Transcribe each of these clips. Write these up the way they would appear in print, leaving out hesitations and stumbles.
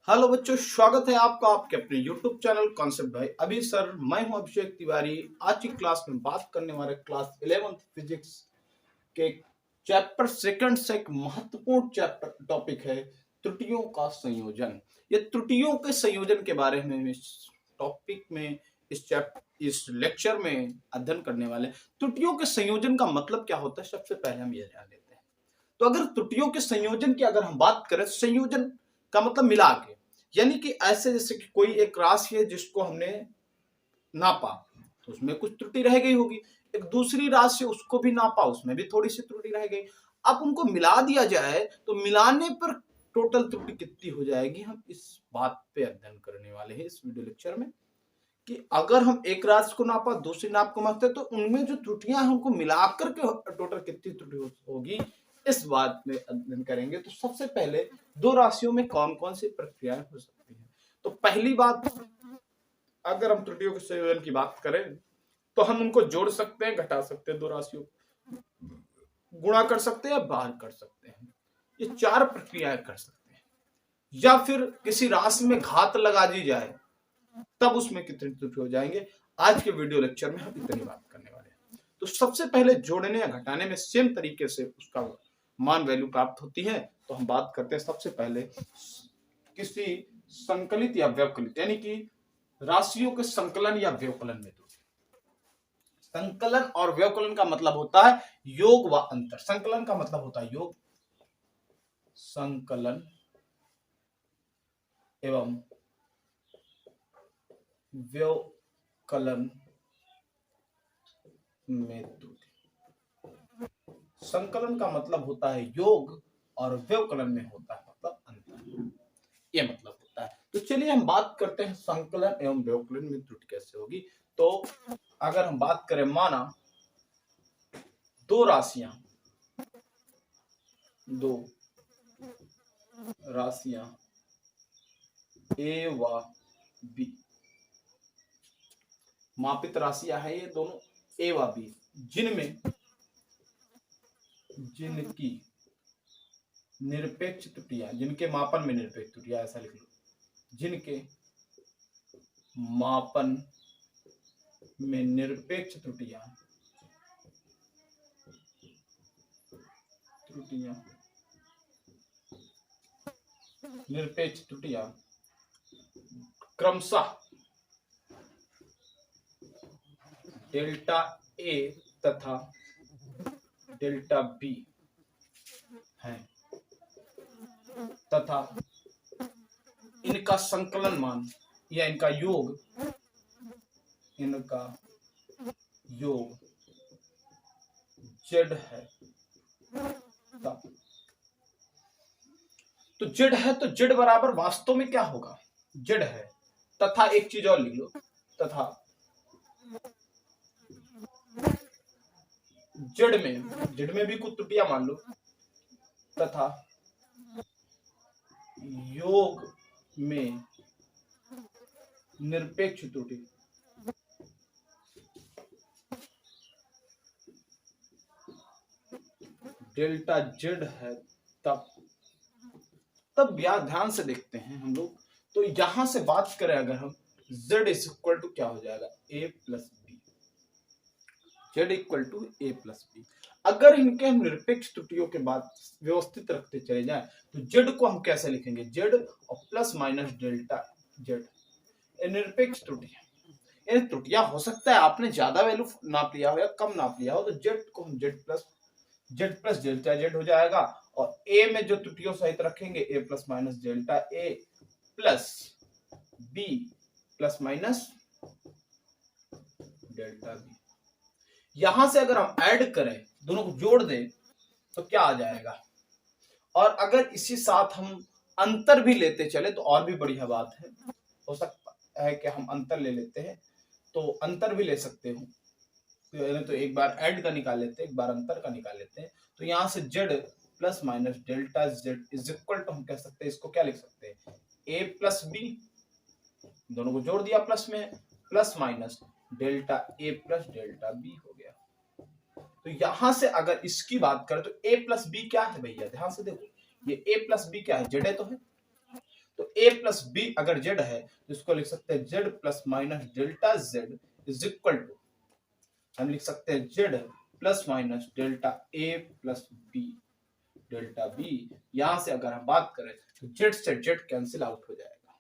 Hello बच्चों, स्वागत है आपका आपके अपने YouTube चैनल कॉन्सेप्ट भाई। अभी सर मैं हूं अभिषेक तिवारी। आज की क्लास में बात करने वाले क्लास 11th फिजिक्स के चैप्टर सेकंड से एक महत्वपूर्ण चैप्टर टॉपिक है त्रुटियों का संयोजन। ये त्रुटियों के संयोजन के बारे में इस टॉपिक में इस लेक्चर में अध्ययन करने वाले। त्रुटियों के संयोजन का मतलब क्या होता है, सबसे पहले हम ये जान लेते हैं। तो अगर त्रुटियों के संयोजन की अगर हम बात करें तो संयोजन का मतलब मिला के, यानी कि ऐसे जैसे कि कोई एक राशि है जिसको हमने नापा तो उसमें कुछ त्रुटि रह गई होगी, एक दूसरी राशि उसको भी नापा उसमें भी थोड़ी सी त्रुटि रह गई। अब उनको मिला दिया जाए तो मिलाने पर टोटल त्रुटि कितनी हो जाएगी, हम इस बात पे अध्ययन करने वाले हैं इस वीडियो लेक्चर में कि अगर हम एक राशि को नापा दूसरी नाप को मापते तो उनमें जो त्रुटियां हैं उनको मिलाकर के टोटल कितनी त्रुटि होगी, इस बात में अध्ययन करेंगे। तो सबसे पहले दो राशियों में कौन कौन सी प्रक्रियाएं हो सकती हैं। तो पहली बात, अगर हम त्रुटियों के संयोजन की बात करें तो हम उनको जोड़ सकते हैं, घटा सकते हैं, दो राशियों गुणा कर सकते हैं या बाहर कर सकते हैं। ये चार प्रक्रियाएं कर सकते हैं। या फिर किसी राशि में घात लगा दी जाए तब उसमें कितने त्रुटि हो जाएंगे। आज के वीडियो लेक्चर में हम इतनी बात करने वाले हैं। तो सबसे पहले जोड़ने या घटाने में सेम तरीके से उसका मान वैल्यू प्राप्त होती है। तो हम बात करते हैं सबसे पहले किसी संकलित या व्यवकलित, यानी कि राशियों के संकलन या व्यवकलन में त्रुटि। संकलन और व्यवकलन का मतलब होता है योग व अंतर। संकलन का मतलब होता है योग, संकलन एवं व्यवकलन में त्रुटि। संकलन का मतलब होता है योग और व्यवकलन में होता है मतलब अंतर, ये मतलब होता है। तो चलिए हम बात करते हैं संकलन एवं व्यवकलन में त्रुटि कैसे होगी। तो अगर हम बात करें, माना दो राशियां ए व बी, मापित राशियां है ये दोनों ए व बी, जिनकी निरपेक्ष त्रुटियां, जिनके मापन में निरपेक्ष त्रुटियां, ऐसा लिख लो, जिनके मापन में निरपेक्ष त्रुटियां क्रमशः डेल्टा ए तथा डेल्टा बी है तथा इनका संकलन मान या इनका योग जेड है। तो जेड है तो जेड बराबर वास्तव में क्या होगा, जेड है तथा एक चीज और लिख लो, तथा जेड में भी कुछ त्रुटियां मान लो, तथा योग में निरपेक्ष त्रुटि डेल्टा जेड है। तब ध्यान से देखते हैं हम लोग। तो यहां से बात करें अगर हम, z इज इक्वल टू क्या हो जाएगा, a plus b, z equal to a plus b. अगर इनके हम निरपेक्ष त्रुटियों के बाद व्यवस्थित रखते चले जाएं तो जेड को हम कैसे लिखेंगे, जेड और प्लस माइनस डेल्टा जेड। निरपेक्ष त्रुटि, यानी त्रुटियां हो सकता है आपने ज्यादा वैल्यू नाप लिया हो या कम नाप लिया हो, तो जेड को हम जेड प्लस डेल्टा जेड हो जाएगा। और ए में जो त्रुटियों सहित रखेंगे A plus minus delta A plus B plus minus delta B. यहां से अगर हम ऐड करें, दोनों को जोड़ दें तो क्या आ जाएगा। और अगर इसी साथ हम अंतर भी लेते चले तो और भी बढ़िया बात है, हो सकता है कि हम अंतर ले लेते हैं, तो अंतर भी ले सकते हो। तो एक बार ऐड का निकाल लेते हैं, एक बार अंतर का निकाल लेते हैं। तो यहां से z plus minus delta Z is equal to, हम कह सकते हैं इसको क्या लिख सकते हैं, ए प्लस बी, दोनों को जोड़ दिया प्लस में, प्लस माइनस डेल्टा ए प्लस डेल्टा बी हो गया। तो यहां से अगर इसकी बात करें तो ए प्लस बी क्या है भैया, ध्यान से देखो, ये ए प्लस बी क्या है, जेड तो है। तो तो a प्लस बी अगर z है तो इसको लिख सकते हैं z plus minus delta z is equal to, हम लिख सकते हैं z plus minus delta a plus b delta B. यहां से अगर हम बात करें तो z से z कैंसिल आउट हो जाएगा,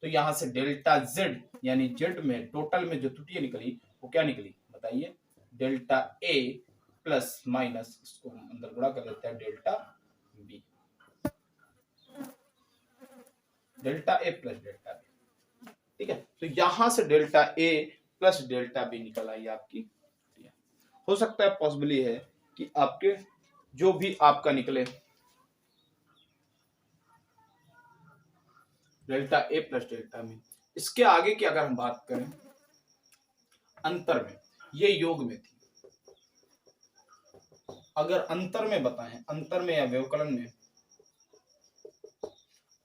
तो यहां से डेल्टा z यानी z में टोटल में जो त्रुटियां निकली वो क्या निकली बताइए, डेल्टा a प्लस माइनस, इसको हम अंदर गुणा कर लेते हैं, delta b, delta a plus delta b. ठीक है, तो यहां से delta a plus delta b निकल आई आपकी। हो सकता है पॉसिबल है कि आपके जो भी आपका निकले डेल्टा ए प्लस डेल्टा में, इसके आगे की अगर हम बात करें अंतर में, ये योग में थी, अगर अंतर में बताएं, अंतर में या व्यवकलन में,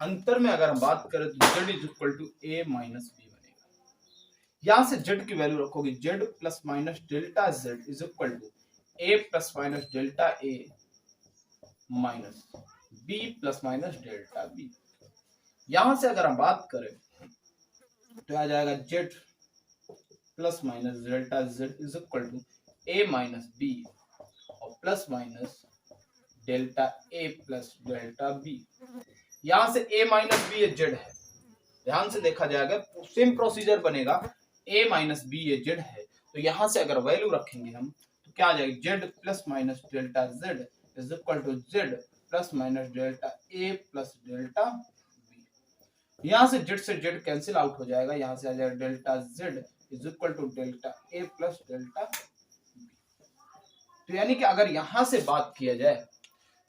अंतर में अगर हम बात करें तो z is equal to a minus b बनेगा। यहां से z की वैल्यू रखोगे, z plus minus delta z is equal to a plus minus delta a minus b plus minus delta B. यहां से अगर हम बात करें तो आ जाएगा z plus minus delta z is equal to a minus b और प्लस माइनस डेल्टा ए प्लस डेल्टा बी। यहां से a माइनस बी ये z है, ध्यान से देखा जाएगा सेम प्रोसीजर बनेगा, a माइनस बी ये z है, तो यहां से अगर वैल्यू रखेंगे हम तो क्या आ जाएगा, z plus minus delta z is equal to z plus minus delta a plus delta B. यहां से z कैंसिल आउट हो जाएगा, यहां से आ जाएगा delta z is equal to delta a plus delta b. तो यानी कि अगर यहां से बात किया जाए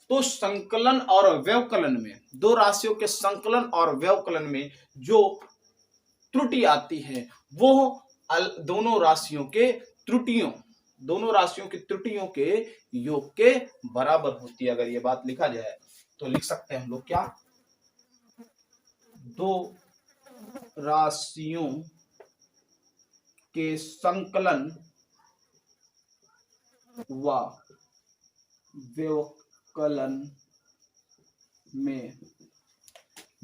तो संकलन और व्यवकलन में, दो राशियों के संकलन और व्यवकलन में जो त्रुटि आती है वो दोनों राशियों के त्रुटियों, दोनों राशियों की त्रुटियों के योग के बराबर होती है। अगर ये बात लिखा जाए तो लिख सकते हैं हम लोग क्या, दो राशियों के संकलन व व्यवकलन में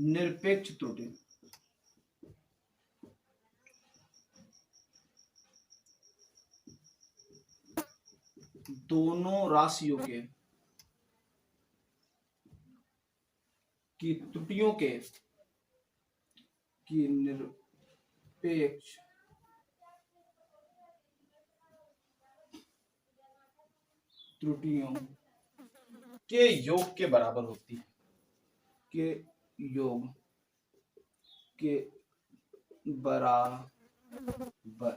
निरपेक्ष त्रुटि दोनों राशियों के की त्रुटियों के की निरपेक्ष त्रुटियों के योग के बराबर होती है, के योग के बराबर।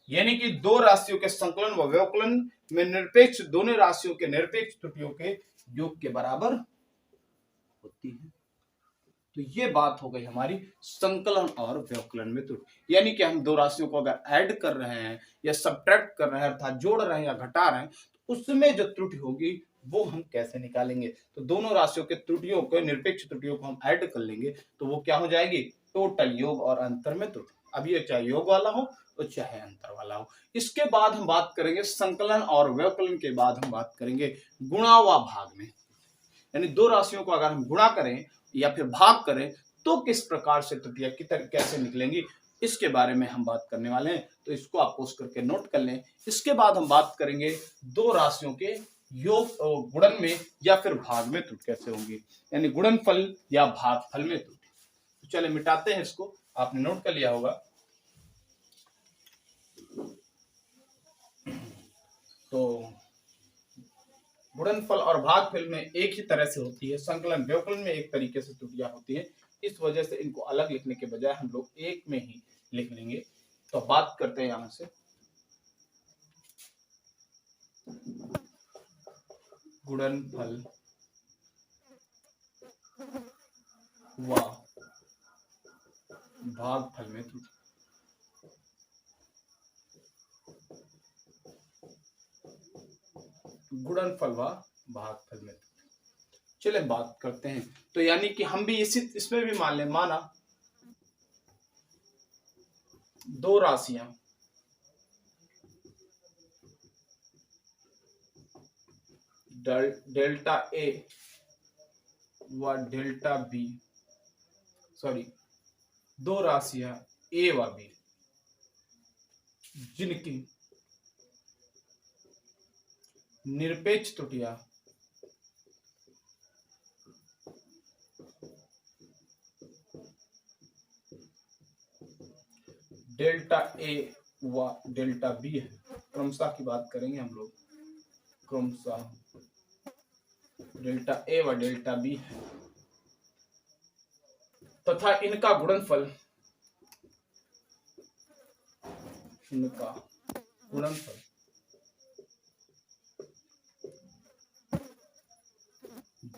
यानी कि दो राशियों के संकलन व व्यवकलन में निरपेक्ष, दोनों राशियों के निरपेक्ष त्रुटियों के योग के बराबर होती है। तो ये बात हो गई हमारी संकलन और व्यवकलन में त्रुटि। यानी कि हम दो राशियों को अगर ऐड कर रहे हैं या सब्ट्रैक्ट कर रहे हैं अर्थात जोड़ रहे हैं या घटा रहे हैं तो उसमें जो त्रुटि होगी वो हम कैसे निकालेंगे, तो दोनों राशियों के त्रुटियों को, निरपेक्ष त्रुटियों को हम ऐड कर लेंगे तो वो क्या हो जाएगी, टोटल योग और अंतर में त्रुटि। अब ये चाहे योग वाला हो और चाहे अंतर वाला हो। इसके बाद हम बात करेंगे संकलन और व्यवकलन के बाद हम बात करेंगे गुणा व भाग में, यानी दो राशियों को अगर हम गुणा करें या फिर भाग करें तो किस प्रकार से त्रुटियां कैसे निकलेंगी, इसके बारे में हम बात करने वाले हैं। तो इसको आप पोस्ट करके नोट कर लें। इसके बाद हम बात करेंगे दो राशियों के योग गुणन में या फिर भाग में त्रुटि कैसे होंगी, यानी गुणनफल या भागफल में त्रुटि। तो चले मिटाते हैं इसको, आपने नोट कर लिया होगा। तो गुणनफल और भागफल में एक ही तरह से होती है, संकलन व्यवकलन में एक तरीके से त्रुटियां होती हैं, इस वजह से इनको अलग लिखने के बजाय हम लोग एक में ही लिख लेंगे। तो बात करते हैं यहां से गुणनफल व भागफल में त्रुटि। गुणनफल व भागफल में, चले बात करते हैं। तो यानी कि हम भी इसमें भी मान लें, माना दो राशियां डेल्टा ए व डेल्टा बी सॉरी, दो राशियां ए व बी जिनकी निरपेक्ष त्रुटियां डेल्टा ए व डेल्टा बी है, क्रमशः की बात करेंगे हम लोग, क्रमशः डेल्टा ए व डेल्टा बी है, तथा इनका गुणनफल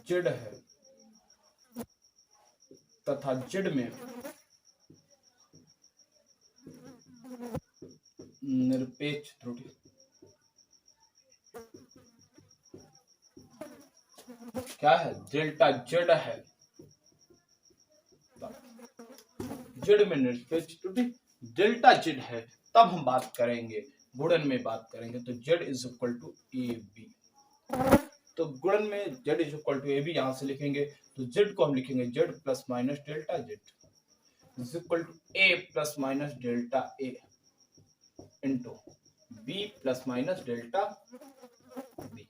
जेड है, तथा जेड में निरपेक्ष त्रुटि क्या है, डेल्टा जेड है, जेड में निरपेक्ष त्रुटि डेल्टा जेड है, तब हम बात करेंगे, गुणन में बात करेंगे तो z is equal to A b. तो गुणन में z is equal to A b यहां से लिखेंगे, तो जेड को हम लिखेंगे z plus minus delta Z is equal to a plus minus delta A into B plus minus delta B.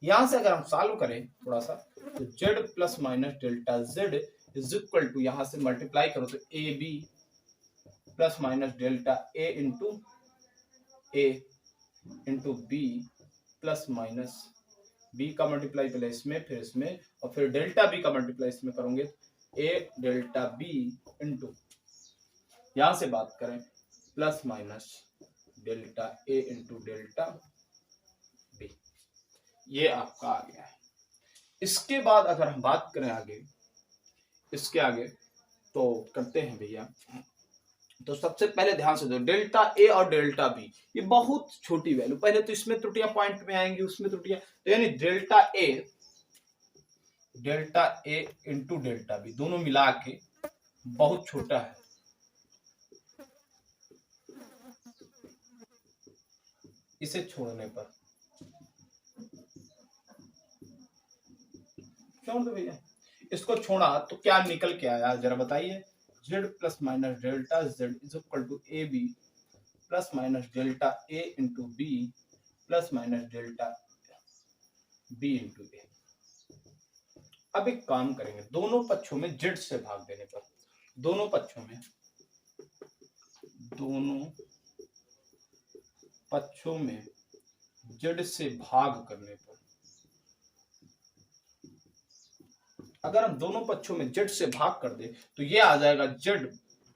यहां से अगर हम सॉल्व करें थोड़ा सा, तो z plus minus delta Z is equal to, यहां से मल्टीप्लाई करो तो a B plus minus delta A into B plus minus B का मल्टीप्लाई पहले इसमें फिर इसमें और फिर डेल्टा बी का मल्टीप्लाई इसमें करोगे, ए डेल्टा बी इंटू, यहां से बात करें प्लस माइनस डेल्टा ए इंटू डेल्टा बी, ये आपका आ गया है। इसके बाद अगर हम बात करें आगे, इसके आगे तो करते हैं भैया, तो सबसे पहले ध्यान से दो, डेल्टा ए और डेल्टा बी ये बहुत छोटी वैल्यू, पहले तो इसमें त्रुटियां पॉइंट में आएंगी, उसमें त्रुटियां, तो यानी delta A into delta B दोनों मिला के बहुत छोटा है, इसे छोड़ने पर छोड़ दो भैया, इसको छोड़ा तो क्या निकल के आया जरा बताइए, Z plus minus delta Z is equal to A B plus minus delta A into B plus minus delta B into A. अब एक काम करेंगे, दोनों पक्षों में जेड से भाग देने पर, दोनों पक्षों में जेड से भाग करने पर, अगर हम दोनों पक्षों में जेड से भाग कर दे तो ये आ जाएगा z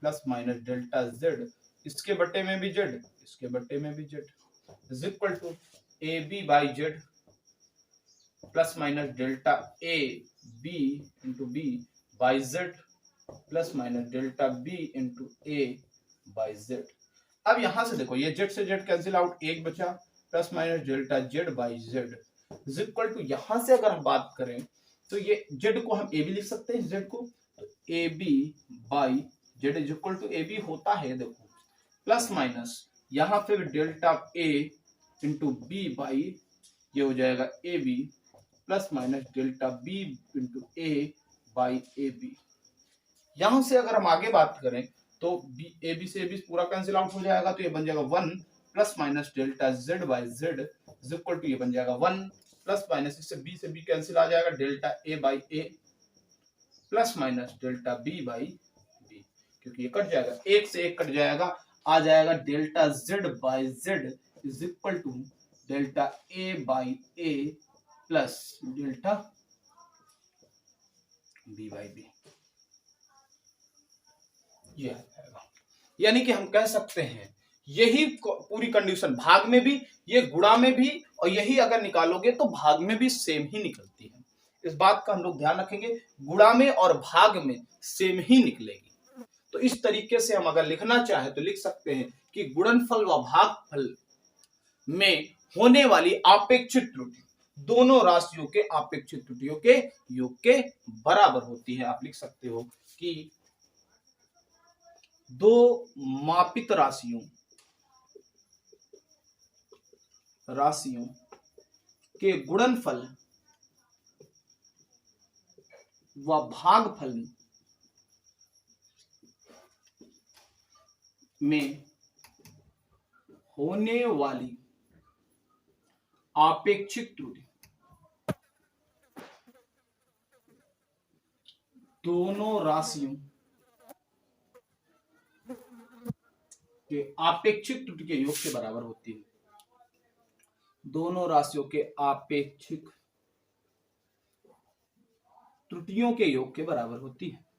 plus minus delta z, इसके बट्टे में भी जेड, इसके बट्टे में भी z is equal to A b by z plus minus delta a b into b by z plus minus delta B into a by z. अब यहां से देखो, ये जेड से जेड कैंसिल आउट, एक बचा plus minus delta z by z is equal to, यहां से अगर हम बात करें तो ये जेड को हम ए बी लिख सकते हैं, जेड को तो a b by z is equal to A b होता है, देखो प्लस माइनस यहां फिर delta A into b by, ये हो जाएगा a B plus minus delta B into a by a b. यहां से अगर हम आगे बात करें तो ए बी से ए बी पूरा कैंसिल आउट हो जाएगा, तो ये बन जाएगा 1 plus minus delta z by z is equal to, ये बन जाएगा 1 प्लस माइनस, इससे बी कैंसिल आ जाएगा, delta a by a plus minus delta b by b, क्योंकि ये कट जाएगा, एक से एक कट जाएगा, आ जाएगा delta z by z is equal to delta a by a plus delta b by b. ये यानी कि हम कह सकते हैं यही पूरी कंडीशन, भाग में भी ये गुणा में भी, और यही अगर निकालोगे तो भाग में भी सेम ही निकलती है, इस बात का हम लोग ध्यान रखेंगे, गुणा में और भाग में सेम ही निकलेगी। तो इस तरीके से हम अगर लिखना चाहे तो लिख सकते हैं कि गुणनफल व भागफल में होने वाली आपेक्षिक त्रुटि दोनों राशियों के आपेक्षिक त्रुटियों के योग के बराबर होती है। आप लिख सकते हो कि दो मापित राशियों के गुणनफल व भागफल में होने वाली आपेक्षिक त्रुटि दोनों राशियों के आपेक्षिक त्रुटि के योग के बराबर होती है। दोनों राशियों के आपेक्षिक त्रुटियों के योग के बराबर होती है।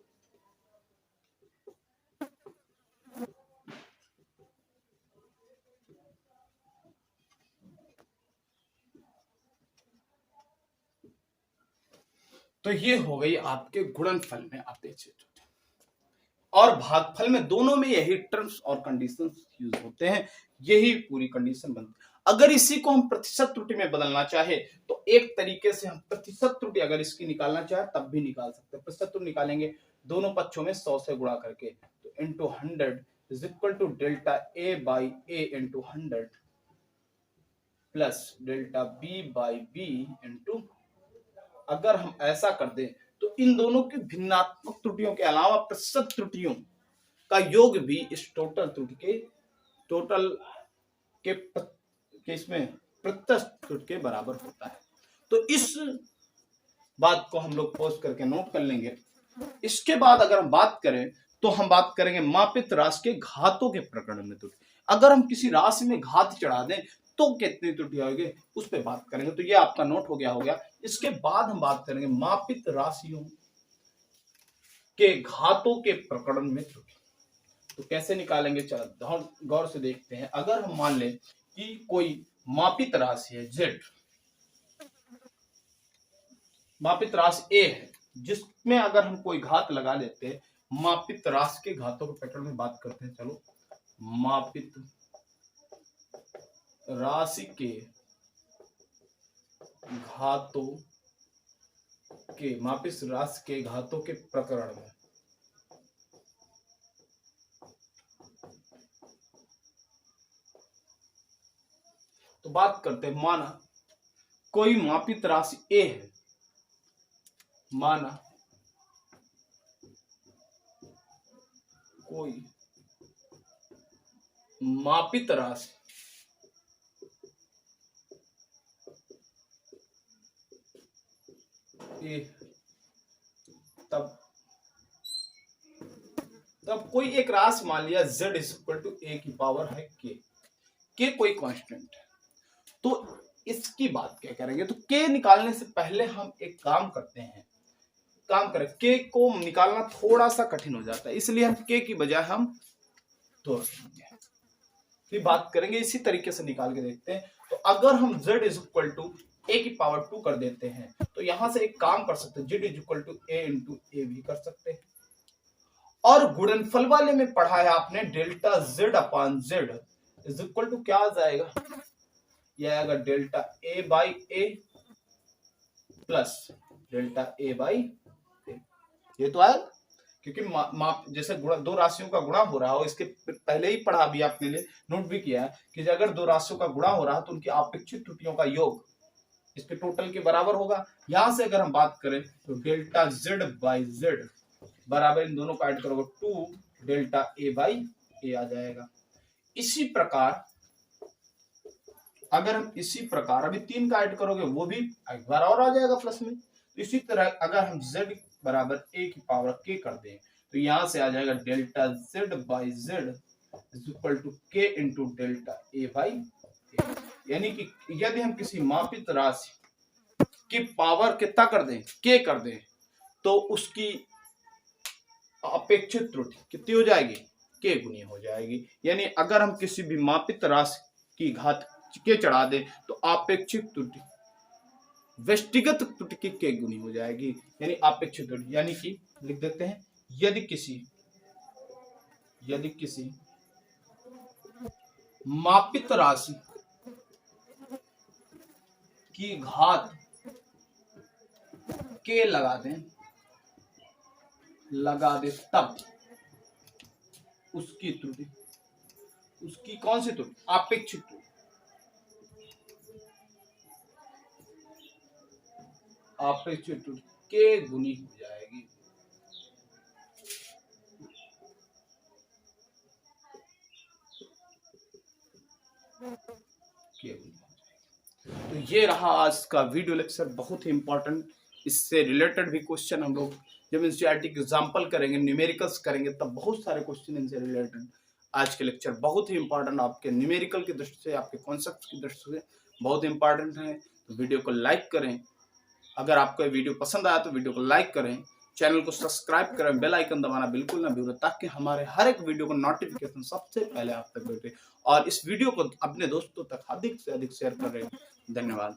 तो ये हो गई आपके गुणनफल में अपेक्षित त्रुटि। और भागफल में दोनों में यही टर्म्स और कंडीशंस यूज होते हैं, यही पूरी कंडीशन बनती है। अगर इसी को हम प्रतिशत त्रुटि में बदलना चाहे तो एक तरीके से हम प्रतिशत त्रुटि अगर इसकी निकालना चाहे तब भी निकाल सकते हैं। प्रतिशत त्रुटि निकालेंगे दोनों पक्षों में 100 से गुणा करके, तो into 100 is equal to delta a by a into 100 plus delta b by b into. अगर हम ऐसा कर दें तो इन दोनों की भिन्नात्मक त्रुटियों के अलावा प्रतिशत त्रुटियों का योग भी इस टोटल त्रुटि के इसमें प्रतिशत त्रुटि के बराबर होता है। तो इस बात को हम लोग पोस्ट करके नोट कर लेंगे। इसके बाद अगर हम बात करें तो हम बात करेंगे मापित राशि के घातों के प्रकरण में त्रुटि। अगर हम किसी राशि में घात चढ़ा दें तो कितनी त्रुटि होगी उस पर बात करेंगे। तो ये आपका नोट हो गया। इसके बाद हम बात करेंगे मापित राशियों के घातों के प्रकरण में त्रुटि। तो कैसे निकालेंगे, चलो गौर से देखते हैं। अगर हम मान लें कि कोई मापित राशि है z, मापित राशि a है, जिसमें अगर हम कोई घात लगा लेते हैं, मापित राशि के घातों के पैटर्न में बात करते हैं। चलो, मापित राशि के घातों के मापित राशि के घातों के प्रकरण में तो बात करते हैं। माना कोई मापित राशि a है, माना कोई मापित राशि a, तब कोई एक राशि मान लिया z is equal to a की पावर है k कोई कांस्टेंट है। तो इसकी बात क्या करेंगे, तो k निकालने से पहले हम एक काम करते हैं, k को निकालना थोड़ा सा कठिन हो जाता है, इसलिए हम k की बजाय हम तोड़ देंगे। फिर बात करेंगे, इसी तरीके से निकाल के देखते हैं। तो अगर हम z is equal to a की पावर 2 कर देते हैं तो यहां से एक काम कर सकते हैं, z is equal to a into a भी कर सकते हैं। और गुणनफल वाले में पढ़ा है आपने delta z upon z is equal to क्या आ जाएगा, यह आएगा delta a by a plus delta a by a। ये तो आएगा क्योंकि जैसे दो राशियों का गुणा हो रहा हो, इसके पहले ही पढ़ा भी आपने लिए नोट भी किया है कि अगर दो राशियों का गुणा हो रहा है तो उनकी अपेक्षित त्रुटियों का योग इसके टोटल के बराबर होगा। यहां से अगर हम बात करें तो डेल्टा z बाई z बराबर इन दोनों का ऐड करोगे 2 डेल्टा a बाई a आ जाएगा। इसी प्रकार अगर हम अभी 3 का ऐड करोगे वो भी एक बार और आ जाएगा प्लस में। तो इसी तरह अगर हम z बराबर a की पावर k कर दें तो यहां से आ जाएगा delta z by z is equal to k into delta a by a। यानी कि यदि हम किसी मापित राशि की पावर कितना कर दें, k कर दें, तो उसकी अपेक्षित त्रुटि कितनी हो जाएगी, k गुनी हो जाएगी। यानी अगर हम किसी भी मापित राशि की घात k चढ़ा दें तो अपेक्षित त्रुटि व्यष्टिगत त्रुटि की k गुनी हो जाएगी, यानी अपेक्षित त्रुटि। यानी कि लिख देते हैं, यदि किसी मापित राशि की घात k लगा दे तब उसकी कौन सी त्रुटि, अपेक्षित त्रुटि, अपेक्षित त्रुटि k गुनी हो जाएगी। ये रहा आज का वीडियो लेक्चर, बहुत ही इंपॉर्टेंट। इससे रिलेटेड भी क्वेश्चन हम लोग जब एनसीईआरटी के एग्जाम्पल करेंगे, न्यूमेरिकल्स करेंगे, तब बहुत सारे क्वेश्चन इनसे रिलेटेड। आज के लेक्चर बहुत ही इंपॉर्टेंट, आपके न्यूमेरिकल की दृष्टि से, आपके कॉन्सेप्ट की दृष्टि से बहुत इंपॉर्टेंट है। तो वीडियो को लाइक करें। अगर आपको वीडियो पसंद आया तो वीडियो को लाइक करें, चैनल को सब्सक्राइब करें, बेल आइकन दबाना बिल्कुल ना भूलें, ताकि हमारे हर एक वीडियो को नोटिफिकेशन सबसे पहले आप तक भेटे। और इस वीडियो को अपने दोस्तों तक अधिक से अधिक शेयर करें। धन्यवाद।